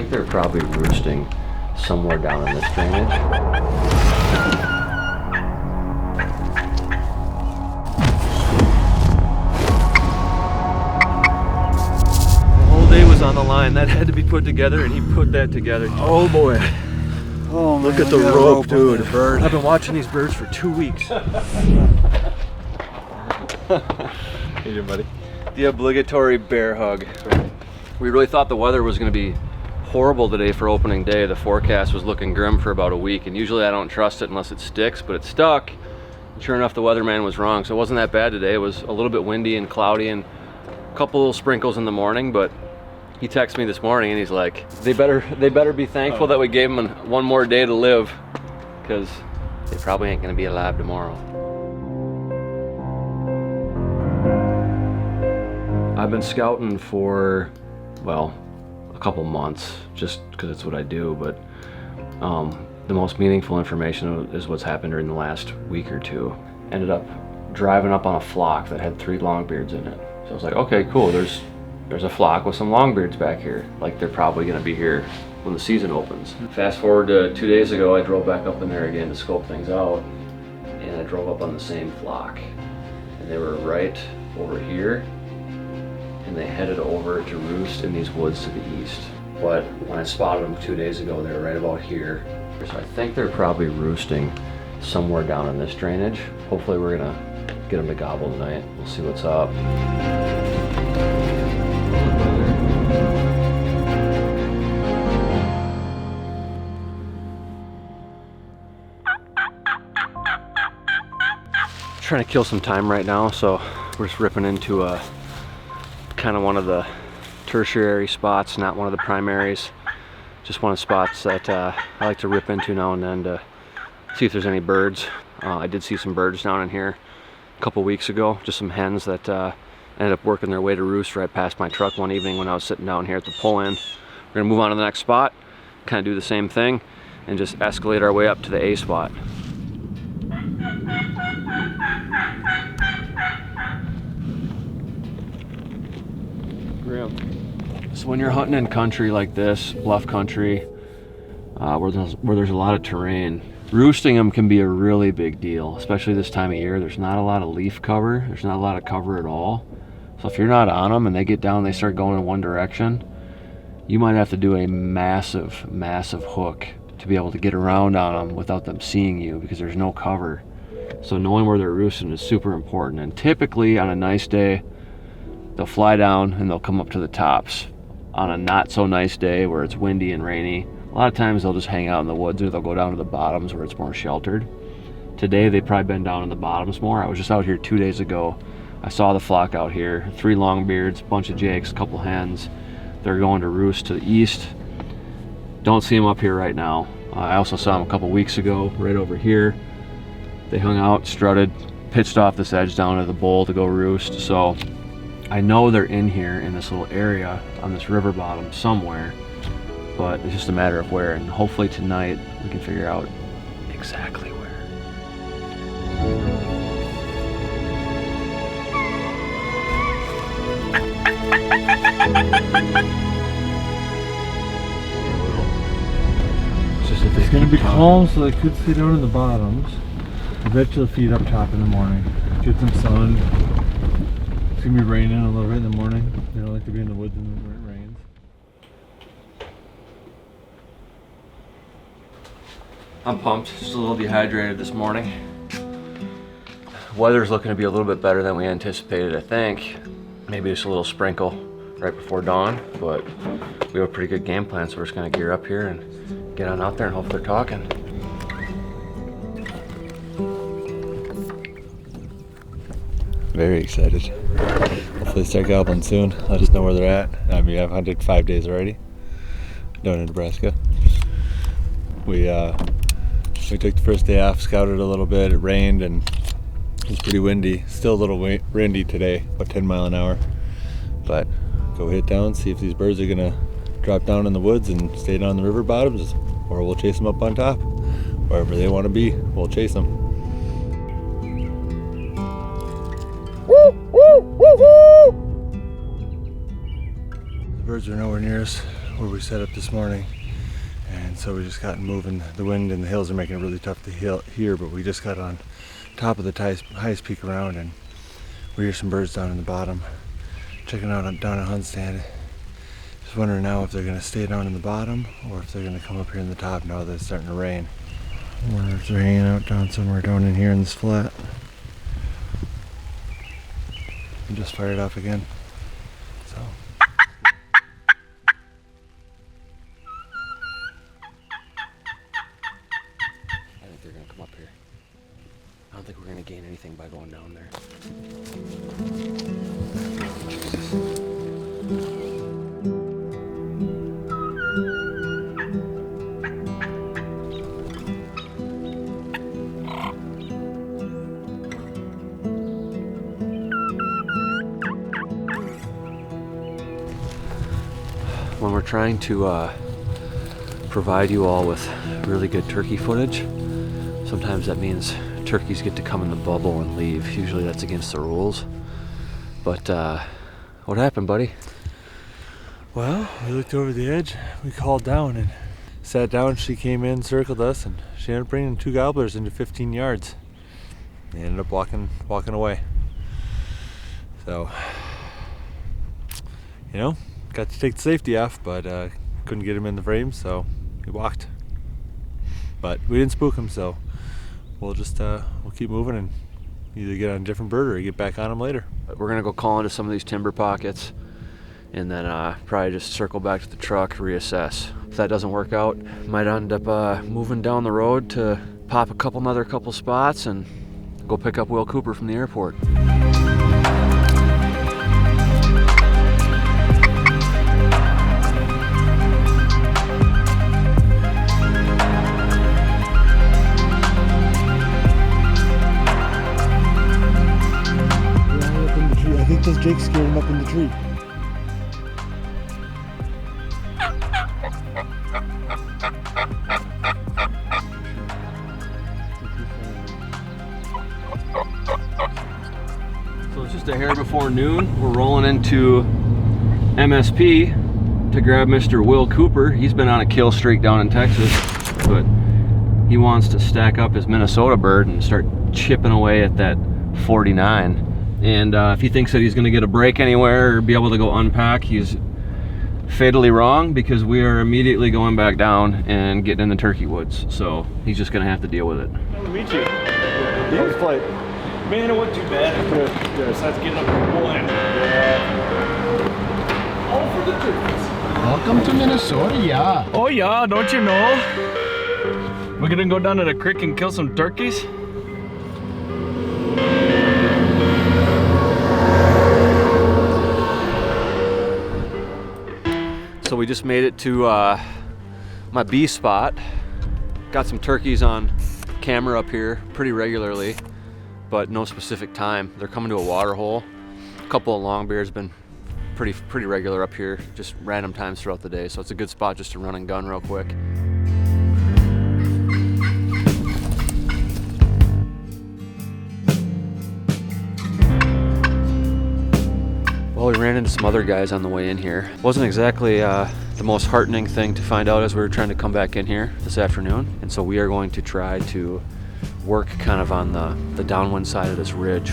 think they're probably roosting somewhere down in this drainage. The whole day was on the line. That had to be put together, and he put that together. Oh boy. Oh man, look at the rope, dude. I've been watching these birds for 2 weeks. Hey there, buddy. The obligatory bear hug. We really thought the weather was going to be horrible today for opening day. The forecast was looking grim for about a week, and usually I don't trust it unless it sticks, but it stuck. Sure enough, the weatherman was wrong, so it wasn't that bad today. It was a little bit windy and cloudy and a couple little sprinkles in the morning, but he texted me this morning and he's like, they better be thankful that we gave them one more day to live, because they probably ain't going to be alive tomorrow. I've been scouting for, well, a couple months, just because it's what I do, but the most meaningful information is what's happened during the last week or two. Ended up driving up on a flock that had 3 longbeards in it. So I was like, okay, cool, there's a flock with some longbeards back here. Like, they're probably gonna be here when the season opens. Fast forward to 2 days ago, I drove back up in there again to scope things out, and I drove up on the same flock. And they were right over here, and they headed over to roost in these woods to the east. But when I spotted them 2 days ago, they were right about here. So I think they're probably roosting somewhere down in this drainage. Hopefully we're gonna get them to gobble tonight. We'll see what's up. Trying to kill some time right now, so we're just ripping into kind of one of the tertiary spots, not one of the primaries. Just one of the spots that I like to rip into now and then to see if there's any birds. I did see some birds down in here a couple weeks ago, just some hens that ended up working their way to roost right past my truck one evening when I was sitting down here at the pull-in. We're gonna move on to the next spot, kind of do the same thing, and just escalate our way up to the A spot. So when you're hunting in country like this, bluff country, where there's a lot of terrain, roosting them can be a really big deal, especially this time of year. There's not a lot of leaf cover. There's not a lot of cover at all. So if you're not on them and they get down and they start going in one direction, you might have to do a massive, massive hook to be able to get around on them without them seeing you, because there's no cover. So knowing where they're roosting is super important. And typically on a nice day, they'll fly down and they'll come up to the tops. On a not so nice day where it's windy and rainy, a lot of times they'll just hang out in the woods, or they'll go down to the bottoms where it's more sheltered. Today they've probably been down in the bottoms more. I was just out here 2 days ago. I saw the flock out here, 3 longbeards, a bunch of jakes, a couple hens. They're going to roost to the east. Don't see them up here right now. I also saw them a couple weeks ago right over here. They hung out, strutted, pitched off this edge down to the bowl to go roost. So I know they're in here in this little area on this river bottom somewhere, but it's just a matter of where, and hopefully tonight we can figure out exactly where. It's going to be calm, so they could stay down in the bottoms. I bet you'll feed up top in the morning. Get some sun. It's going to be raining a little bit in the morning. They don't like to be in the woods when it rains. I'm pumped, just a little dehydrated this morning. Weather's looking to be a little bit better than we anticipated, I think. Maybe just a little sprinkle right before dawn, but we have a pretty good game plan, so we're just gonna gear up here and get on out there and hope they're talking. Very excited. Hopefully start gobbling soon. Let us know where they're at. I mean, I've hunted 5 days already down in Nebraska. We took the first day off, scouted a little bit. It rained and it was pretty windy. Still a little windy today, about 10 miles an hour. But go hit down, see if these birds are gonna drop down in the woods and stay down the river bottoms, or we'll chase them up on top. Wherever they want to be, we'll chase them. birds were nowhere near us where we set up this morning, and so we just got moving. The wind and the hills are making it really tough to hear, but we just got on top of the highest peak around, and we hear some birds down in the bottom. Checking out down at HuntStand. Just wondering now if they're going to stay down in the bottom or if they're going to come up here in the top now that it's starting to rain. I wonder if they're hanging out down somewhere down in here in this flat. I just fired off again. So. I think they're gonna come up here. I don't think we're gonna gain anything by going down there. When we're trying to provide you all with really good turkey footage, sometimes that means turkeys get to come in the bubble and leave. Usually that's against the rules. But what happened, buddy? Well, we looked over the edge, we called down and sat down. She came in, circled us, and she ended up bringing 2 gobblers into 15 yards. They ended up walking away. So, you know, got to take the safety off, but couldn't get him in the frame, so he walked. But we didn't spook him, so we'll just we'll keep moving and either get on a different bird or get back on him later. We're gonna go call into some of these timber pockets and then probably just circle back to the truck, reassess. If that doesn't work out, might end up moving down the road to pop another couple spots and go pick up Will Cooper from the airport. I think this Jake scared him up in the tree. So it's just a hair before noon. We're rolling into MSP to grab Mr. Will Cooper. He's been on a kill streak down in Texas, but he wants to stack up his Minnesota bird and start chipping away at that 49. And if he thinks that he's going to get a break anywhere or be able to go unpack, he's fatally wrong, because we are immediately going back down and getting in the turkey woods. So he's just going to have to deal with it. Nice to meet you. How was flight? Man, it wasn't too bad. Besides getting up and pulling. All for the turkeys. Welcome to Minnesota, yeah. Oh yeah, don't you know? We're gonna go down to the creek and kill some turkeys. So we just made it to my bee spot. Got some turkeys on camera up here pretty regularly, but no specific time. They're coming to a water hole. A couple of longbeards been pretty regular up here, just random times throughout the day. So it's a good spot just to run and gun real quick. Well, we ran into some other guys on the way in here. Wasn't exactly the most heartening thing to find out as we were trying to come back in here this afternoon. And so we are going to try to work kind of on the downwind side of this ridge.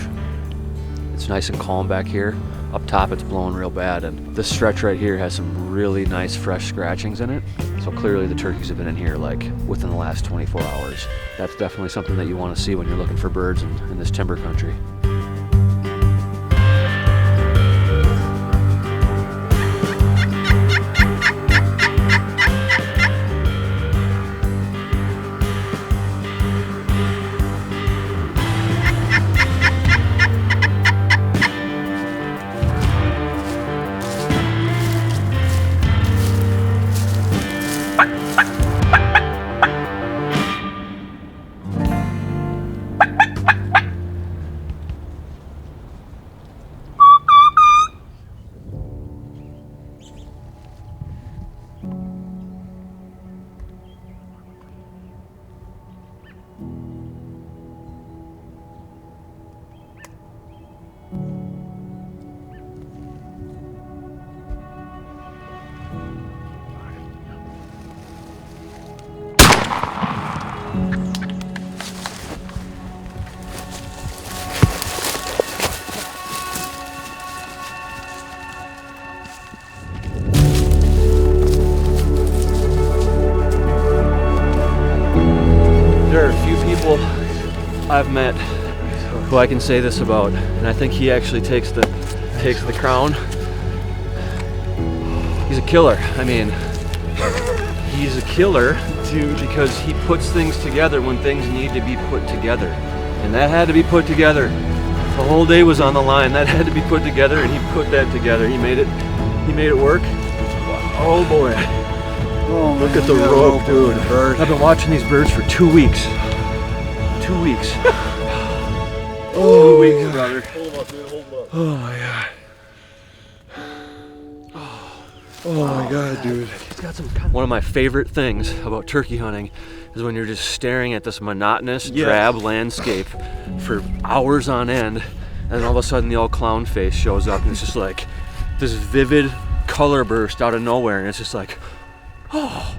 It's nice and calm back here. Up top it's blowing real bad, and this stretch right here has some really nice fresh scratchings in it. So clearly the turkeys have been in here like within the last 24 hours. That's definitely something that you want to see when you're looking for birds in this timber country. I've met who I can say this about, and I think he actually takes the crown. He's a killer. I mean, he's a killer, dude, because he puts things together when things need to be put together. And that had to be put together. The whole day was on the line. That had to be put together, and he put that together. He made it work. Oh boy. Oh, look at the rope, dude. I've been watching these birds for 2 weeks. 2 weeks. 2 weeks, brother. Oh my god. Oh my god, dude. One of my favorite things about turkey hunting is when you're just staring at this monotonous, drab landscape for hours on end, and then all of a sudden the old clown face shows up, and it's just like this vivid color burst out of nowhere, and it's just like, oh,